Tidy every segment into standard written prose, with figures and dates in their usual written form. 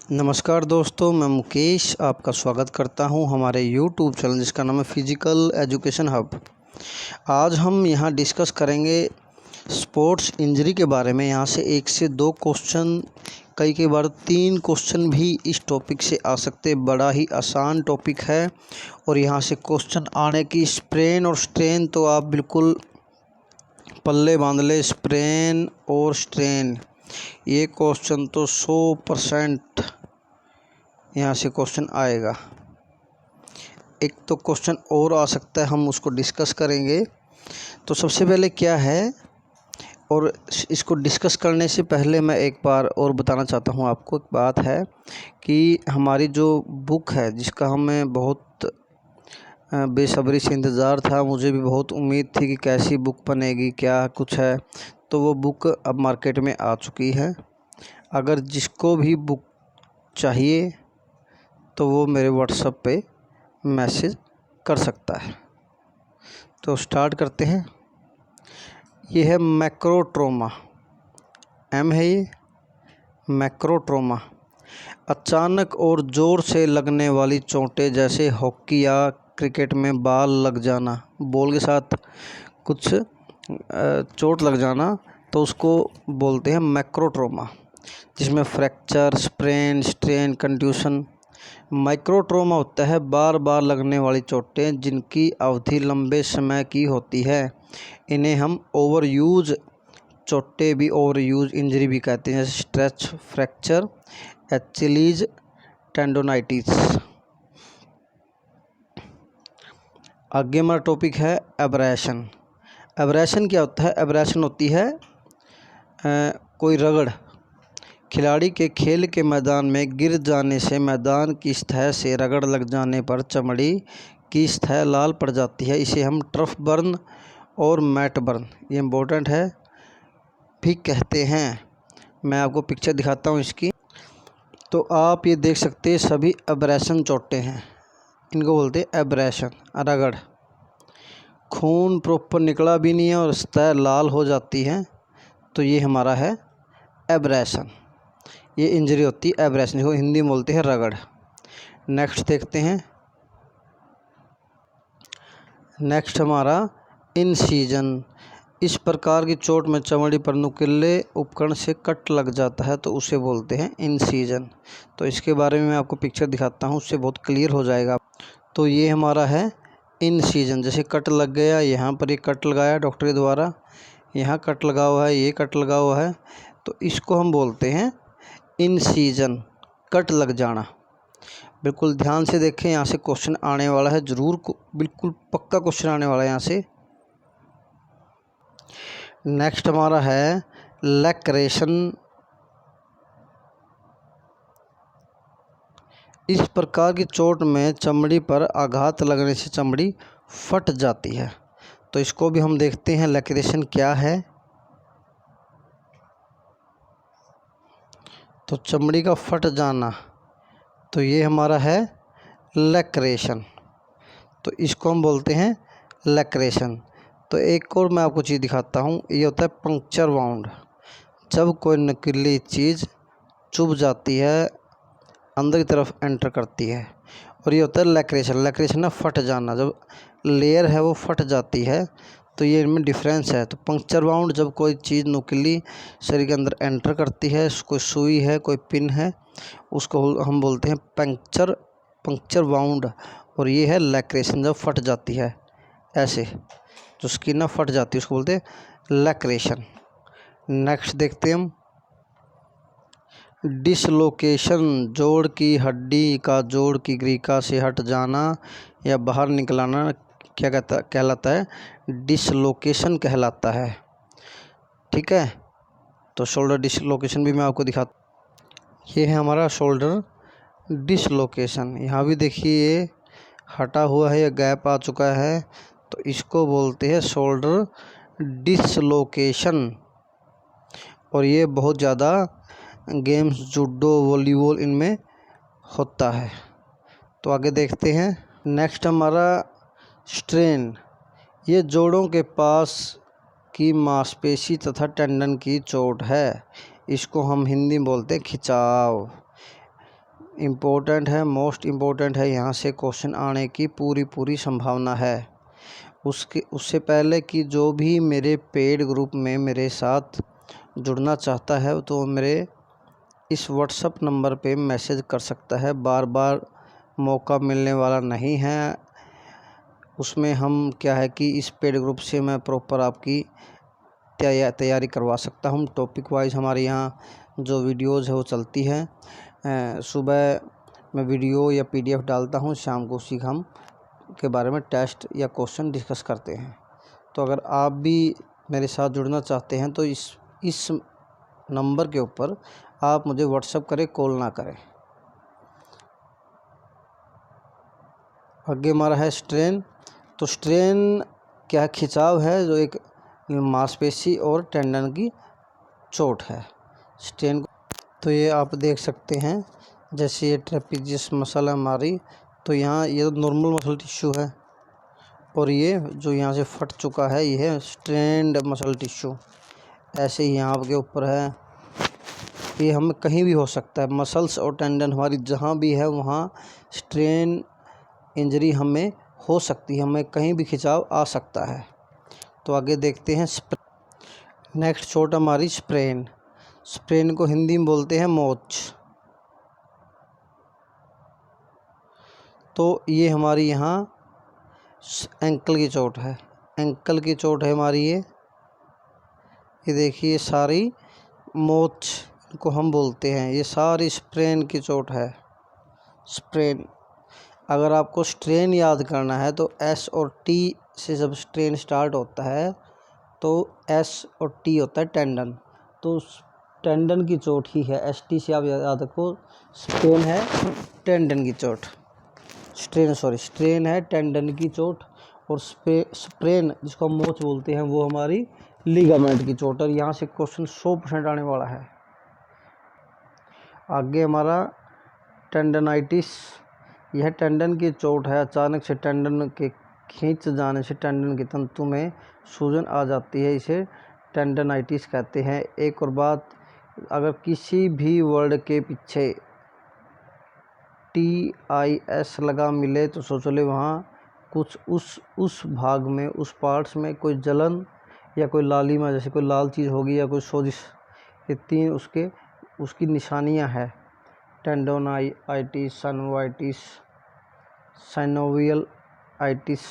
नमस्कार दोस्तों, मैं मुकेश आपका स्वागत करता हूं हमारे YouTube चैनल जिसका नाम है फिजिकल एजुकेशन हब। आज हम यहां डिस्कस करेंगे स्पोर्ट्स इंजरी के बारे में। यहां से 1 से 2 क्वेश्चन, कई बार 3 क्वेश्चन भी इस टॉपिक से आ सकते। बड़ा ही आसान टॉपिक है और यहां से क्वेश्चन आने की स्प्रेन और स्ट्रेन तो आप बिल्कुल पल्ले बांध ले। स्प्रेन और स्ट्रेन, ये क्वेश्चन तो 100% यहाँ से क्वेश्चन आएगा। एक तो क्वेश्चन और आ सकता है, हम उसको डिस्कस करेंगे। तो सबसे पहले क्या है, और इसको डिस्कस करने से पहले मैं एक बार और बताना चाहता हूँ आपको। एक बात है कि हमारी जो बुक है, जिसका हमें बहुत बेसब्री से इंतज़ार था, मुझे भी बहुत उम्मीद थी कि कैसी बुक बनेगी, क्या कुछ है, तो वो बुक अब मार्केट में आ चुकी है। अगर जिसको भी बुक चाहिए तो वो मेरे व्हाट्सएप पे मैसेज कर सकता है। तो स्टार्ट करते हैं। ये है मैक्रो ट्रॉमा, एम है ये मैक्रो ट्रॉमा। अचानक और ज़ोर से लगने वाली चोटें, जैसे हॉकी या क्रिकेट में बॉल लग जाना, बॉल के साथ कुछ चोट लग जाना, तो उसको बोलते हैं मैक्रो ट्रॉमा, जिसमें fracture, sprain, strain, contusion. Micro trauma होता है बार बार लगने वाली चोटें, जिनकी अवधि लंबे समय की होती है। इन्हें हम ओवर यूज चोटें भी, ओवर यूज इंजरी भी कहते हैं, जैसे स्ट्रेच फ्रैक्चर, एचिलीज टेंडोनाइटिस। आगे हमारा टॉपिक है एब्रेशन। एब्रेशन क्या होता है? एब्रेशन होती है कोई रगड़, खिलाड़ी के खेल के मैदान में गिर जाने से मैदान की सतह से रगड़ लग जाने पर चमड़ी की सतह लाल पड़ जाती है। इसे हम टर्फ बर्न और मैट बर्न, ये इम्पोर्टेंट है, भी कहते हैं। मैं आपको पिक्चर दिखाता हूँ इसकी। तो आप ये देख सकते हैं, सभी एब्रेशन चोटें हैं, इनको बोलते हैं एब्रेशन, रगड़। खून प्रॉपर निकला भी नहीं है और सतह लाल हो जाती है, तो ये हमारा है एब्रेशन। ये इंजरी होती है एब्रेशन, जिसको हिंदी में बोलते हैं रगड़। नेक्स्ट देखते हैं। नेक्स्ट हमारा इंसीजन। इस प्रकार की चोट में चमड़ी पर नुकीले उपकरण से कट लग जाता है, तो उसे बोलते हैं इंसीजन। तो इसके बारे में मैं आपको पिक्चर दिखाता हूँ, उससे बहुत क्लियर हो जाएगा। तो ये हमारा है इंसीजन, जैसे कट लग गया, यहाँ पर ये कट लगाया डॉक्टर के द्वारा, यहाँ कट लगा हुआ है, ये कट लगा हुआ है, तो इसको हम बोलते हैं इंसीजन, कट लग जाना। बिल्कुल ध्यान से देखें, यहाँ से क्वेश्चन आने वाला है, ज़रूर बिल्कुल पक्का क्वेश्चन आने वाला है यहाँ से। नेक्स्ट हमारा है लैक्रेशन। इस प्रकार की चोट में चमड़ी पर आघात लगने से चमड़ी फट जाती है, तो इसको भी हम देखते हैं लैक्रेशन क्या है। तो चमड़ी का फट जाना, तो ये हमारा है लैक्रेशन, तो इसको हम बोलते हैं लैक्रेशन। तो एक और मैं आपको चीज़ दिखाता हूँ, ये होता है पंक्चर वाउंड। जब कोई नुकीली चीज़ चुभ जाती है, अंदर की तरफ एंटर करती है, और ये होता है लैक्रेशन। लैक्रेशन ना फट जाना, जब लेयर है वो फट जाती है, तो ये इनमें डिफरेंस है। तो पंक्चर वाउंड, जब कोई चीज़ नुकीली शरीर के अंदर एंटर करती है, कोई सुई है, कोई पिन है, उसको हम बोलते हैं पंक्चर वाउंड। और ये है लैक्रेशन, जब फट जाती है ऐसे, जो स्किन ना फट जाती है, उसको बोलते हैं लैक्रेशन। नेक्स्ट देखते हैं हम डिसलोकेशन। जोड़ की हड्डी का जोड़ की ग्रीका से हट जाना या बाहर निकलाना क्या कहलाता है? डिसलोकेशन कहलाता है। ठीक है, तो शोल्डर डिसलोकेशन भी मैं आपको दिखाता। ये है हमारा शोल्डर डिसलोकेशन। यहाँ भी देखिए ये हटा हुआ है या गैप आ चुका है, तो इसको बोलते हैं शोल्डर डिसलोकेशन। और ये बहुत ज़्यादा गेम्स, जूडो, वॉलीबॉल, इनमें होता है। तो आगे देखते हैं। नेक्स्ट हमारा स्ट्रेन। ये जोड़ों के पास की मांसपेशी तथा टेंडन की चोट है, इसको हम हिंदी में बोलते हैं खिंचाव। इम्पोर्टेंट है, मोस्ट इम्पोर्टेंट है, यहाँ से क्वेश्चन आने की पूरी संभावना है। उससे पहले कि जो भी मेरे पेड ग्रुप में मेरे साथ जुड़ना चाहता है तो मेरे इस व्हाट्सएप नंबर पे मैसेज कर सकता है। बार बार मौका मिलने वाला नहीं है। उसमें हम क्या है कि इस पेड ग्रुप से मैं प्रॉपर आपकी तैयारी करवा सकता हूँ। टॉपिक वाइज हमारे यहाँ जो वीडियोज़ है वो चलती है। सुबह मैं वीडियो या PDF डालता हूँ, शाम को उसी हम के बारे में टेस्ट या क्वेश्चन डिस्कस करते हैं। तो अगर आप भी मेरे साथ जुड़ना चाहते हैं तो इस नंबर के ऊपर आप मुझे व्हाट्सएप करें, कॉल ना करें। आगे हमारा है स्ट्रेन। तो स्ट्रेन क्या खिंचाव है जो एक मांसपेशी और टेंडन की चोट है। स्ट्रेन तो ये आप देख सकते हैं, जैसे ये ट्रेपीजियस मसल है हमारी, तो यहाँ ये नॉर्मल मसल टिश्यू है और ये जो यहाँ से फट चुका है ये है स्ट्रेन्ड मसल टिश्यू। ऐसे ही यहाँ आपके ऊपर है, ये हमें कहीं भी हो सकता है। मसल्स और टेंडन हमारी जहाँ भी है वहाँ स्ट्रेन इंजरी हमें हो सकती है, हमें कहीं भी खिंचाव आ सकता है। तो आगे देखते हैं नेक्स्ट चोट हमारी स्प्रेन। स्प्रेन को हिंदी में बोलते हैं मोच। तो ये हमारी यहाँ एंकल की चोट है, एंकल की चोट है हमारी ये देखिए सारी मोच को हम बोलते हैं, ये सारी स्प्रेन की चोट है। स्प्रेन अगर आपको स्ट्रेन याद करना है तो S और T से जब स्ट्रेन स्टार्ट होता है तो S और T होता है टेंडन, तो टेंडन की चोट ही है। ST से आप याद रखो, स्ट्रेन है टेंडन की चोट, स्ट्रेन है टेंडन की चोट, और स्प्रेन जिसको हम मोच बोलते हैं वो हमारी लिगामेंट की चोट। और यहाँ से क्वेश्चन 100% आने वाला है। आगे हमारा टेंडनाइटिस, यह टेंडन की चोट है। अचानक से टेंडन के खींच जाने से टेंडन की तंतु में सूजन आ जाती है, इसे टेंडनाइटिस कहते हैं। एक और बात, अगर किसी भी वर्ड के पीछे TIS लगा मिले तो सोच ले वहाँ कुछ उस भाग में, उस पार्ट्स में कोई जलन या कोई लालिमा, जैसे कोई लाल चीज़ होगी या कोई सोजिश, ये 3 उसकी निशानियाँ हैं। टेंडोनाइटिस, साइनोवाइटिस, साइनोवियल आइटिस,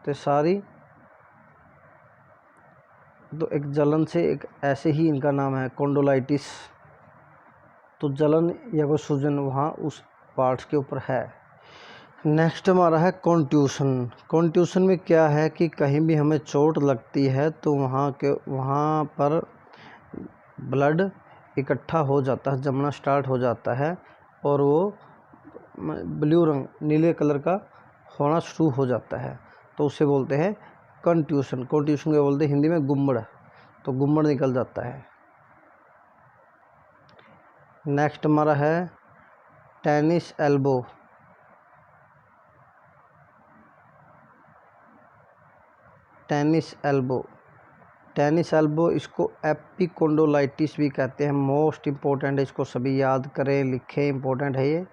तो सारी तो एक जलन से, एक ऐसे ही इनका नाम है कॉन्डोलाइटिस। तो जलन या कोई सूजन वहाँ उस पार्ट्स के ऊपर है। नेक्स्ट हमारा है कॉन्ट्यूशन। कॉन्ट्यूशन में क्या है कि कहीं भी हमें चोट लगती है तो वहाँ पर ब्लड इकट्ठा हो जाता है, जमना स्टार्ट हो जाता है और वो ब्लू रंग, नीले कलर का होना शुरू हो जाता है, तो उसे बोलते हैं कंट्यूशन। कंट्यूशन को बोलते हैं हिंदी में गुम्मड़, तो गुम्मड़ निकल जाता है। नेक्स्ट हमारा है टेनिस एल्बो। टेनिस एल्बो इसको एपिकोंडोलाइटिस भी कहते हैं। मोस्ट इम्पोर्टेंट है, इसको सभी याद करें, लिखें, इम्पोर्टेंट है ये।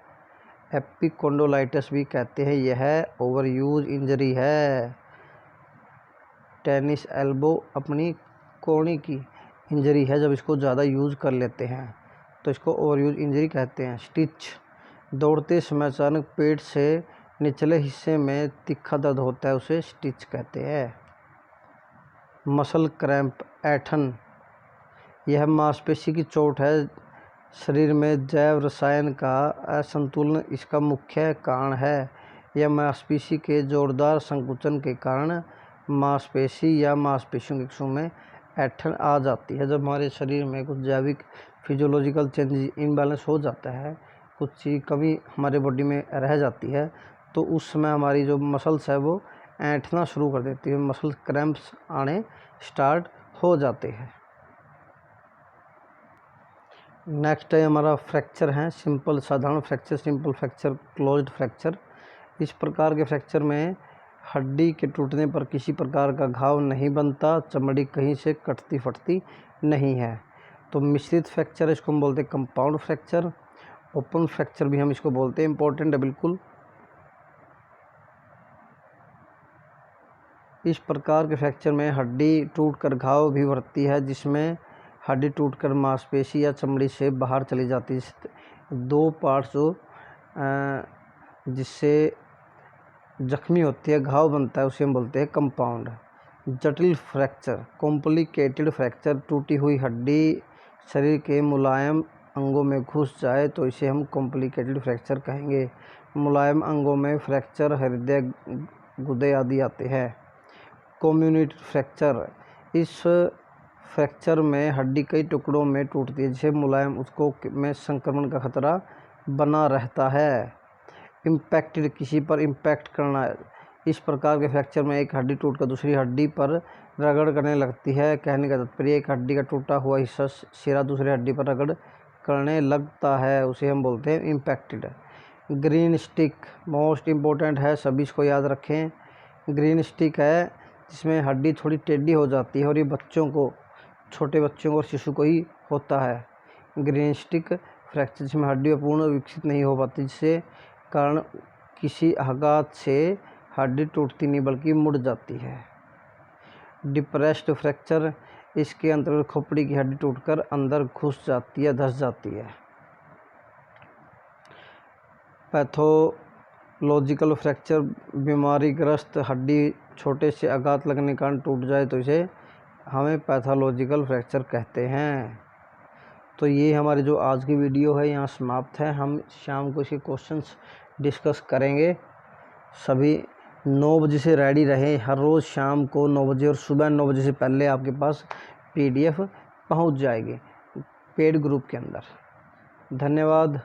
एपिकोंडोलाइटिस भी कहते हैं, यह ओवर यूज इंजरी है। टेनिस एल्बो अपनी कोहनी की इंजरी है, जब इसको ज़्यादा यूज़ कर लेते हैं तो इसको ओवर यूज इंजरी कहते हैं। स्टिच, दौड़ते समय अचानक पेट से निचले हिस्से में तीखा दर्द होता है, उसे स्टिच कहते हैं। मसल क्रैम्प, ऐंठन, यह मांसपेशी की चोट है। शरीर में जैव रसायन का असंतुलन इसका मुख्य कारण है। यह मांसपेशी के जोरदार संकुचन के कारण मांसपेशी या मांसपेशियों के टिश्यू में ऐंठन आ जाती है। जब हमारे शरीर में कुछ जैविक फिजियोलॉजिकल चेंज इम्बैलेंस हो जाता है, कुछ चीज़ कमी हमारे बॉडी में रह जाती है, तो उस समय हमारी जो मसल्स है वो ऐंठना शुरू कर देती है, मसल क्रैम्प्स आने स्टार्ट हो जाते हैं। नेक्स्ट है हमारा फ्रैक्चर है, सिंपल साधारण fracture, simple fracture, closed fracture. इस प्रकार के फ्रैक्चर में हड्डी के टूटने पर किसी प्रकार का घाव नहीं बनता, चमड़ी कहीं से कटती फटती नहीं है। तो मिश्रित फ्रैक्चर, इसको हम बोलते हैं कंपाउंड फ्रैक्चर। ओपन फ्रैक्चर भी हम इसको बोलते हैं, इम्पोर्टेंट है बिल्कुल। इस प्रकार के फ्रैक्चर में हड्डी टूटकर घाव भी भरती है, जिसमें हड्डी टूटकर मांसपेशी या चमड़ी से बाहर चली जाती है। दो पार्ट्स जो जिससे जख्मी होती है, घाव बनता है, उसे हम बोलते हैं कंपाउंड। जटिल फ्रैक्चर, कॉम्प्लिकेटेड फ्रैक्चर, टूटी हुई हड्डी शरीर के मुलायम अंगों में घुस जाए तो इसे हम कॉम्प्लिकेटेड फ्रैक्चर कहेंगे। मुलायम अंगों में फ्रैक्चर हृदय, गुर्दे आदि आते हैं। कम्युनिटी फ्रैक्चर, इस फ्रैक्चर में हड्डी कई टुकड़ों में टूटती है, जिसे मुलायम उसको में संक्रमण का खतरा बना रहता है। इम्पैक्टेड, किसी पर इम्पैक्ट करना, इस प्रकार के फ्रैक्चर में एक हड्डी टूटकर दूसरी हड्डी पर रगड़ करने लगती है। कहने का तात्पर्य, एक हड्डी का टूटा हुआ हिस्सा सिरा दूसरी हड्डी पर रगड़ करने लगता है, उसे हम बोलते हैं impacted. Green stick most important है, सभी इसको याद रखें। ग्रीन स्टिक है जिसमें हड्डी थोड़ी टेढ़ी हो जाती है, और ये बच्चों को, छोटे बच्चों को और शिशु को ही होता है। ग्रीन स्टिक फ्रैक्चर जिसमें हड्डी पूर्ण विकसित नहीं हो पाती, जिससे कारण किसी आघात से हड्डी टूटती नहीं बल्कि मुड़ जाती है। डिप्रेस्ड फ्रैक्चर, इसके अंतर्गत खोपड़ी की हड्डी टूटकर अंदर घुस जाती है, धंस जाती है। पैथोलॉजिकल फ्रैक्चर, बीमारीग्रस्त हड्डी छोटे से आघात लगने के कारण टूट जाए तो इसे हमें पैथोलॉजिकल फ्रैक्चर कहते हैं। तो ये हमारी जो आज की वीडियो है यहाँ समाप्त है। हम शाम को इसके क्वेश्चंस डिस्कस करेंगे। सभी 9 बजे से रेडी रहें। हर रोज़ शाम को 9 बजे और सुबह 9 बजे से पहले आपके पास PDF पहुँच जाएगी पेड ग्रुप के अंदर। धन्यवाद।